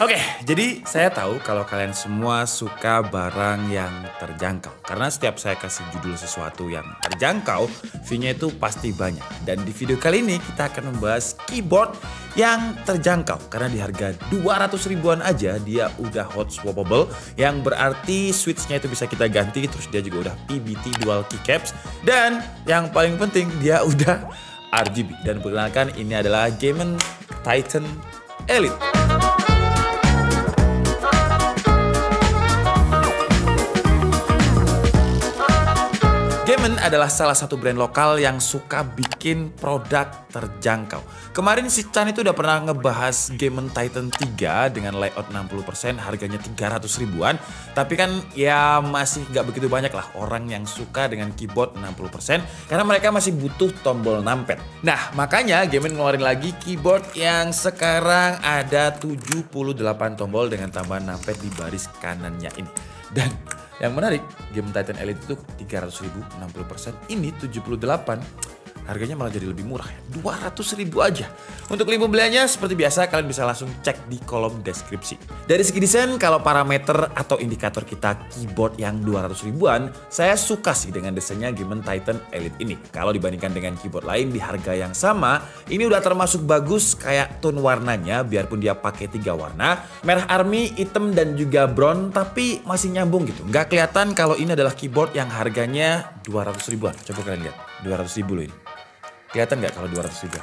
Oke, jadi saya tahu kalau kalian semua suka barang yang terjangkau. Karena setiap saya kasih judul sesuatu yang terjangkau, view-nya itu pasti banyak. Dan di video kali ini kita akan membahas keyboard yang terjangkau. Karena di harga 200 ribuan aja dia udah hot swappable. Yang berarti switch-nya itu bisa kita ganti, terus dia juga udah PBT dual keycaps. Dan yang paling penting dia udah RGB. Dan perkenalkan ini adalah Game Titan Elite. Game adalah salah satu brand lokal yang suka bikin produk terjangkau. Kemarin si Chan itu udah pernah ngebahas Game Titan 3 dengan layout 60%, harganya 300 ribuan. Tapi kan ya masih nggak begitu banyak lah orang yang suka dengan keyboard 60% karena mereka masih butuh tombol numpad. Nah makanya Game ngeluarin lagi keyboard yang sekarang ada 78 tombol dengan tambahan numpad di baris kanannya ini. Dan yang menarik, Game Titan Elite itu 300 ribu, 60%, ini 78, harganya malah jadi lebih murah ya, 200 ribu aja. Untuk link pembeliannya seperti biasa kalian bisa langsung cek di kolom deskripsi. Dari segi desain, kalau parameter atau indikator kita keyboard yang 200 ribuan, saya suka sih dengan desainnya Game Titan Elite ini. Kalau dibandingkan dengan keyboard lain di harga yang sama, ini udah termasuk bagus kayak tone warnanya, biarpun dia pakai 3 warna, merah army, hitam dan juga brown, tapi masih nyambung gitu. Nggak kelihatan kalau ini adalah keyboard yang harganya 200 ribuan. Coba kalian lihat, 200 ribu loh ini. Kelihatan nggak kalau 200 ribu?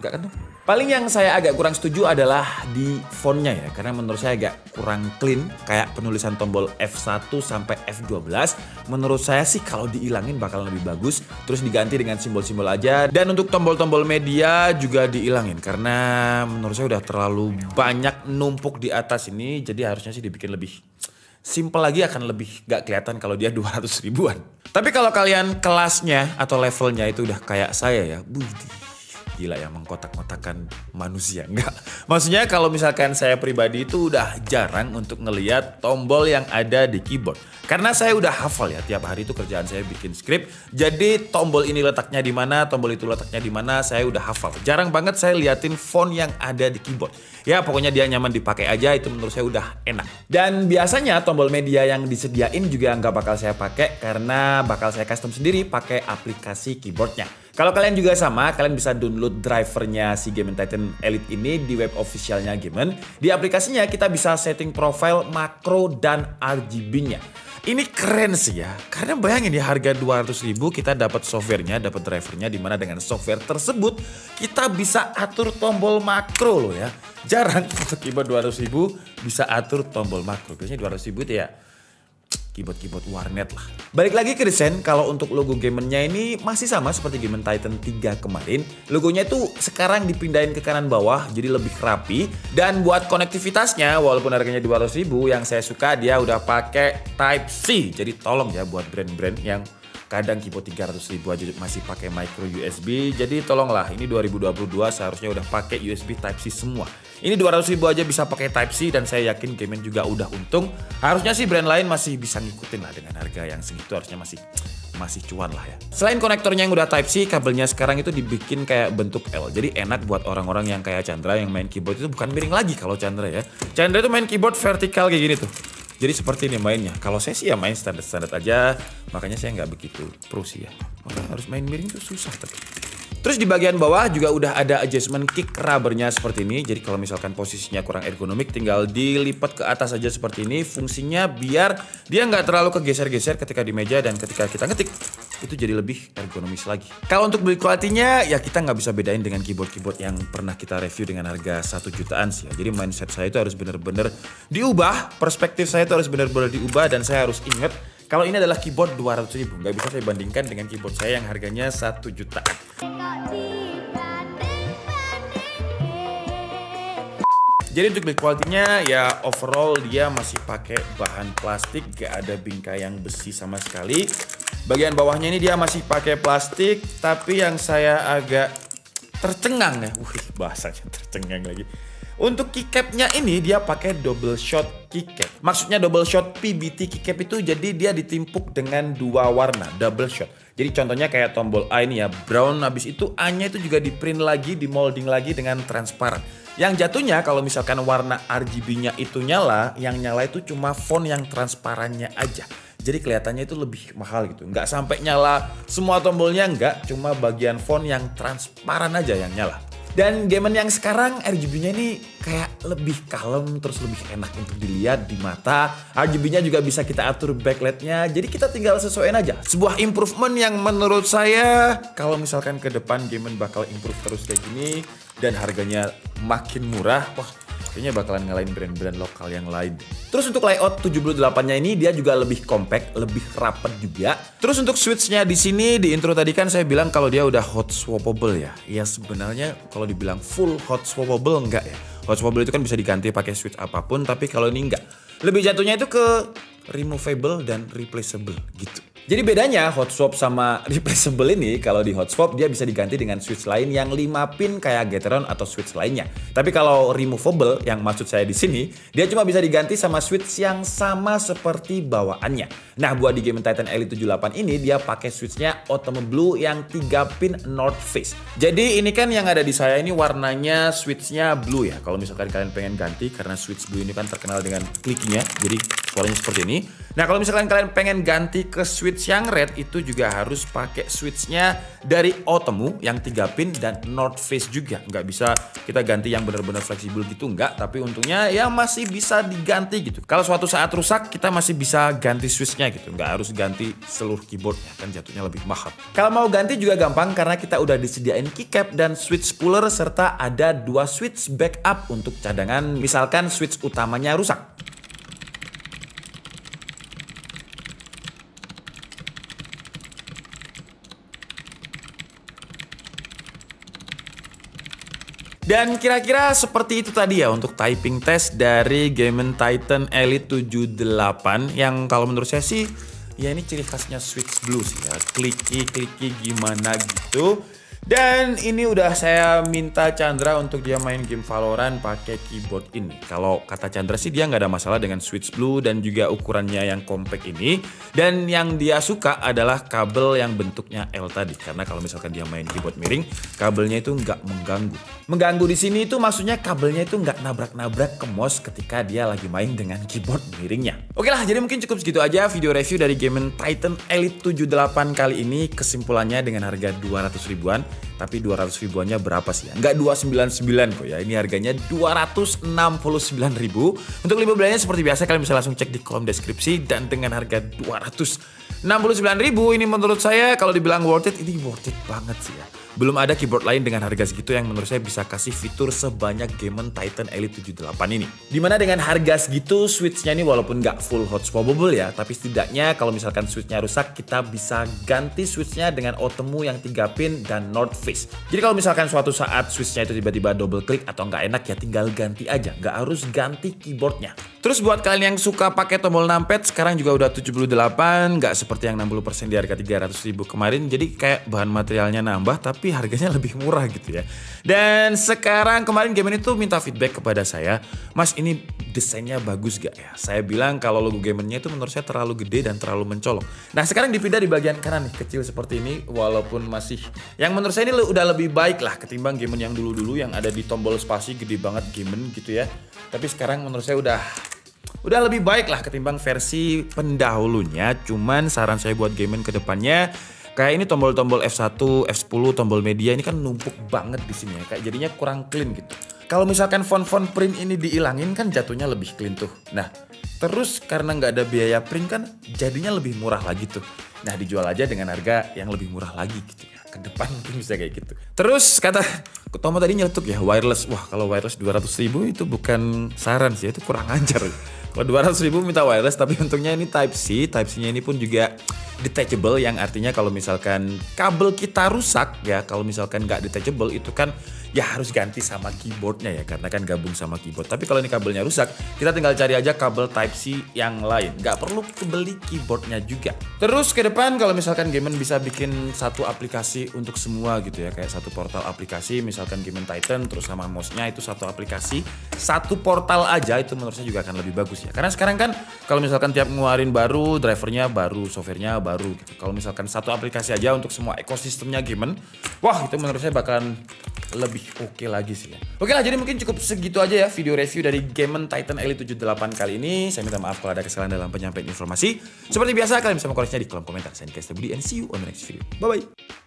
Nggak kan tuh? Paling yang saya agak kurang setuju adalah di fontnya ya. Karena menurut saya agak kurang clean. Kayak penulisan tombol F1 sampai F12. Menurut saya sih kalau dihilangin bakal lebih bagus. Terus diganti dengan simbol-simbol aja. Dan untuk tombol-tombol media juga dihilangin. Karena menurut saya udah terlalu banyak numpuk di atas ini. Jadi harusnya sih dibikin lebih simple lagi, akan lebih gak kelihatan kalau dia 200 ribuan. Tapi kalau kalian kelasnya atau levelnya itu udah kayak saya ya, gila ya mengkotak-kotakan manusia. Enggak, maksudnya kalau misalkan saya pribadi itu udah jarang untuk ngelihat tombol yang ada di keyboard. Karena saya udah hafal ya, tiap hari itu kerjaan saya bikin script. Jadi tombol ini letaknya di mana, tombol itu letaknya di mana, saya udah hafal. Jarang banget saya liatin font yang ada di keyboard. Ya pokoknya dia nyaman dipakai aja, itu menurut saya udah enak. Dan biasanya tombol media yang disediain juga nggak bakal saya pakai karena bakal saya custom sendiri pakai aplikasi keyboardnya. Kalau kalian juga sama, kalian bisa download drivernya si Game Titan Elite ini di web officialnya Game. Di aplikasinya kita bisa setting profile, makro, dan RGB-nya. Ini keren sih ya, karena bayangin di harga 200 ribu kita dapat softwarenya, dapat drivernya, dimana dengan software tersebut kita bisa atur tombol makro loh ya. Jarang untuk keyboard 200 ribu bisa atur tombol makro, biasanya 200 ribu itu ya keyboard warnet lah. Balik lagi ke desain, kalau untuk logo Game-nya ini masih sama seperti Game Titan 3 kemarin. Logonya itu sekarang dipindahin ke kanan bawah jadi lebih rapi. Dan buat konektivitasnya walaupun harganya 200 ribu, yang saya suka dia udah pakai Type-C. Jadi tolong ya buat brand-brand yang kadang keyboard 300 ribu aja masih pakai micro USB. Jadi tolonglah, ini 2022 seharusnya udah pakai USB Type-C semua. Ini 200 ribu aja bisa pakai Type-C dan saya yakin Game juga udah untung. Harusnya sih brand lain masih bisa ngikutin lah dengan harga yang segitu, harusnya masih cuan lah ya. Selain konektornya yang udah Type-C, kabelnya sekarang itu dibikin kayak bentuk L. Jadi enak buat orang-orang yang kayak Chandra yang main keyboard itu bukan miring lagi kalau Chandra ya. Chandra itu main keyboard vertikal kayak gini tuh. Jadi seperti ini mainnya. Kalau saya sih ya main standar-standar aja, makanya saya nggak begitu pro sih ya. Makanya harus main miring tuh susah tapi. Terus di bagian bawah juga udah ada adjustment kick rubbernya seperti ini. Jadi kalau misalkan posisinya kurang ergonomik, tinggal dilipat ke atas aja seperti ini. Fungsinya biar dia nggak terlalu kegeser-geser ketika di meja dan ketika kita ngetik. Itu jadi lebih ergonomis lagi. Kalau untuk build quality-nya ya kita nggak bisa bedain dengan keyboard-keyboard yang pernah kita review dengan harga 1 jutaan sih ya. Jadi mindset saya itu harus bener-bener diubah. Perspektif saya itu harus bener-bener diubah dan saya harus ingat kalau ini adalah keyboard 200 ribu. Nggak bisa saya bandingkan dengan keyboard saya yang harganya 1 jutaan. Jadi untuk build quality-nya ya overall dia masih pakai bahan plastik, gak ada bingkai yang besi sama sekali. Bagian bawahnya ini dia masih pakai plastik, tapi yang saya agak tercengang ya, bahasanya tercengang lagi. Untuk keycapnya ini dia pakai double shot keycap. Maksudnya double shot PBT keycap itu jadi dia ditimpuk dengan dua warna, double shot. Jadi contohnya kayak tombol A ini ya, brown, habis itu A-nya itu juga di print lagi, di molding lagi dengan transparan. Yang jatuhnya kalau misalkan warna RGB-nya itu nyala, yang nyala itu cuma font yang transparannya aja. Jadi kelihatannya itu lebih mahal gitu. Nggak sampai nyala semua tombolnya, nggak. Cuma bagian font yang transparan aja yang nyala. Dan game yang sekarang RGB-nya ini kayak lebih kalem, terus lebih enak untuk dilihat di mata. RGB-nya juga bisa kita atur backlight-nya, jadi kita tinggal sesuaiin aja. Sebuah improvement yang menurut saya kalau misalkan ke depan game bakal improve terus kayak gini dan harganya makin murah, wah kayaknya bakalan ngalahin brand-brand lokal yang lain. Terus untuk layout 78-nya ini dia juga lebih compact, lebih rapet juga. Terus untuk switch-nya di sini di intro tadi kan saya bilang kalau dia udah hot swappable ya. Ya sebenarnya kalau dibilang full hot swappable enggak ya. Hot swappable itu kan bisa diganti pakai switch apapun, tapi kalau ini enggak. Lebih jatuhnya itu ke removable dan replaceable gitu. Jadi bedanya hot swap sama replaceable ini, kalau di hot swap dia bisa diganti dengan switch lain yang 5 pin kayak Gateron atau switch lainnya. Tapi kalau removable yang maksud saya di sini, dia cuma bisa diganti sama switch yang sama seperti bawaannya. Nah, buat di Game Titan Elite 78 ini dia pakai switchnya Autumn Blue yang 3 pin North Face. Jadi ini kan yang ada di saya ini warnanya switchnya blue ya. Kalau misalkan kalian pengen ganti, karena switch blue ini kan terkenal dengan clicknya, jadi suaranya seperti ini. Nah, kalau misalkan kalian pengen ganti ke switch yang red, itu juga harus pakai switchnya dari Autumn yang 3 pin dan North Face juga. Nggak bisa kita ganti yang benar-benar fleksibel gitu, nggak. Tapi untungnya ya masih bisa diganti gitu. Kalau suatu saat rusak, kita masih bisa ganti switchnya gitu. Nggak harus ganti seluruh keyboardnya, kan jatuhnya lebih mahal. Kalau mau ganti juga gampang karena kita udah disediain keycap dan switch puller serta ada 2 switch backup untuk cadangan misalkan switch utamanya rusak. Dan kira-kira seperti itu tadi ya untuk typing test dari Game Titan Elite 78 yang kalau menurut saya sih ya ini ciri khasnya Switch Blue sih ya, kliki gimana gitu. Dan ini udah saya minta Chandra untuk dia main game Valorant pakai keyboard ini. Kalau kata Chandra sih dia nggak ada masalah dengan Switch Blue dan juga ukurannya yang compact ini. Dan yang dia suka adalah kabel yang bentuknya L tadi. Karena kalau misalkan dia main keyboard miring, kabelnya itu nggak mengganggu. Mengganggu di sini itu maksudnya kabelnya itu nggak nabrak-nabrak ke mouse ketika dia lagi main dengan keyboard miringnya. Oke lah, jadi mungkin cukup segitu aja video review dari Game Titan Elite 78 kali ini. Kesimpulannya dengan harga 200 ribuan. Tapi 200 ribuannya berapa sih ya? Nggak 299 kok ya. Ini harganya 269.000. Untuk link pembeliannya seperti biasa kalian bisa langsung cek di kolom deskripsi. Dan dengan harga 269.000 ini menurut saya kalau dibilang worth it, ini worth it banget sih ya. Belum ada keyboard lain dengan harga segitu yang menurut saya bisa kasih fitur sebanyak Game Titan Elite 78 ini. Dimana dengan harga segitu switchnya ini walaupun nggak full hot swappable ya, tapi setidaknya kalau misalkan switchnya rusak kita bisa ganti switchnya dengan Autumn yang 3 pin dan North Face. Jadi kalau misalkan suatu saat switchnya itu tiba-tiba double click atau nggak enak ya tinggal ganti aja, nggak harus ganti keyboardnya. Terus buat kalian yang suka pakai tombol numpad sekarang juga udah 78, nggak seperti yang 60% di harga 300.000 kemarin. Jadi kayak bahan materialnya nambah tapi harganya lebih murah gitu ya. Dan sekarang kemarin game ini tuh minta feedback kepada saya, Mas ini desainnya bagus gak ya? Saya bilang kalau logo gamenya itu menurut saya terlalu gede dan terlalu mencolok. Nah sekarang dipindah di bagian kanan nih, kecil seperti ini walaupun masih yang menurut saya ini udah lebih baik lah ketimbang game yang dulu-dulu yang ada di tombol spasi gede banget game gitu ya. Tapi sekarang menurut saya udah lebih baik lah ketimbang versi pendahulunya. Cuman saran saya buat game ke depannya kayak ini tombol-tombol F1, F10, tombol media ini kan numpuk banget di sini ya. Kayak jadinya kurang clean gitu. Kalau misalkan font-font print ini dihilangin kan jatuhnya lebih clean tuh. Nah, terus karena nggak ada biaya print kan jadinya lebih murah lagi tuh. Nah, dijual aja dengan harga yang lebih murah lagi gitu ya. Ke depan mungkin bisa kayak gitu. Terus kata Tomo tadi nyeletuk ya wireless. Wah, kalau wireless 200.000 itu bukan saran sih, itu kurang ajar. Kalau 200.000 minta wireless, tapi untungnya ini Type-C. Type-C-nya ini pun juga detachable, yang artinya kalau misalkan kabel kita rusak ya, kalau misalkan nggak detachable itu kan ya harus ganti sama keyboardnya ya, karena kan gabung sama keyboard. Tapi kalau ini kabelnya rusak, kita tinggal cari aja kabel Type-C yang lain. Nggak perlu beli keyboardnya juga. Terus ke depan kalau misalkan Gamen bisa bikin satu aplikasi untuk semua gitu ya, kayak satu portal aplikasi, misalkan Gamen Titan terus sama mouse-nya itu satu aplikasi, satu portal aja, itu menurut saya juga akan lebih bagus ya. Karena sekarang kan kalau misalkan tiap ngeluarin baru, drivernya baru, softwarenya baru gitu. Kalau misalkan satu aplikasi aja untuk semua ekosistemnya Gamen, wah itu menurut saya bakalan lebih oke lagi sih ya. Oke lah, jadi mungkin cukup segitu aja ya video review dari Gamen Titan Elite 78 kali ini. Saya minta maaf kalau ada kesalahan dalam penyampaian informasi. Seperti biasa kalian bisa mengkoreksinya di kolom komentar. Saya Nikes Budi and see you on the next video. Bye bye.